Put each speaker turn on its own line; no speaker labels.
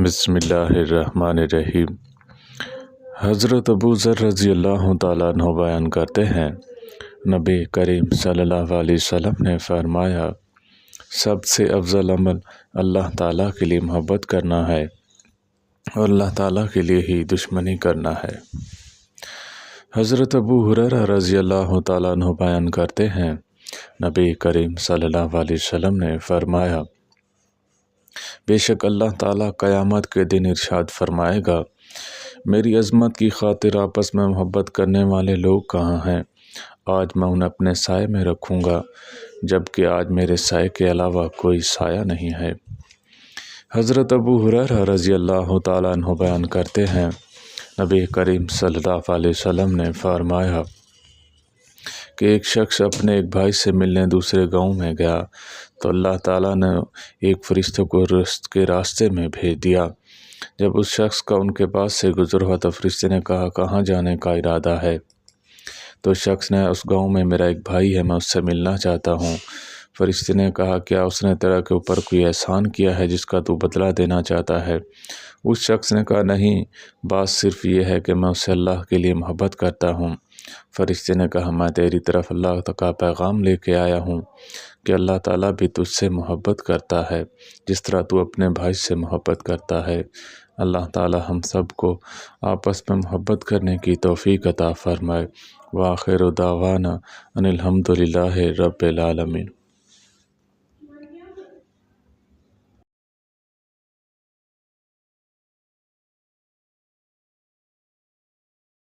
بسم اللہ الرحمن الرحیم۔ حضرت ابو ذر رضی اللہ تعالیٰ عنہ بیان کرتے ہیں، نبی کریم صلی اللہ علیہ وسلم نے فرمایا، سب سے افضل عمل اللہ تعالیٰ کے لیے محبت کرنا ہے اور اللہ تعالیٰ کے لیے ہی دشمنی کرنا ہے۔ حضرت ابو ہریرہ رضی اللہ تعالیٰ عنہ بیان کرتے ہیں، نبی کریم صلی اللہ علیہ وسلم نے فرمایا، بے شک اللہ تعالیٰ قیامت کے دن ارشاد فرمائے گا، میری عظمت کی خاطر آپس میں محبت کرنے والے لوگ کہاں ہیں؟ آج میں انہیں اپنے سائے میں رکھوں گا، جبکہ آج میرے سائے کے علاوہ کوئی سایہ نہیں ہے۔ حضرت ابو ہریرہ رضی اللہ تعالیٰ عنہ بیان کرتے ہیں، نبی کریم صلی اللہ علیہ وسلم نے فرمایا کہ ایک شخص اپنے ایک بھائی سے ملنے دوسرے گاؤں میں گیا تو اللہ تعالیٰ نے ایک فرشتے کو رزق کے راستے میں بھیج دیا۔ جب اس شخص کا ان کے پاس سے گزر ہوا تو فرشتے نے کہا، کہاں جانے کا ارادہ ہے؟ تو شخص نے، اس گاؤں میں میرا ایک بھائی ہے، میں اس سے ملنا چاہتا ہوں۔ فرشتے نے کہا، کیا اس نے تیرے کے اوپر کوئی احسان کیا ہے جس کا تو بدلہ دینا چاہتا ہے؟ اس شخص نے کہا، نہیں، بات صرف یہ ہے کہ میں اس سے اللہ کے لیے محبت کرتا ہوں۔ فرشتے نے کہا، میں تیری طرف اللہ کا پیغام لے کے آیا ہوں کہ اللہ تعالیٰ بھی تجھ سے محبت کرتا ہے جس طرح تو اپنے بھائی سے محبت کرتا ہے۔ اللہ تعالیٰ ہم سب کو آپس میں محبت کرنے کی توفیق عطا فرمائے۔ وآخر دعوانا ان الحمد للہ رب العالمین۔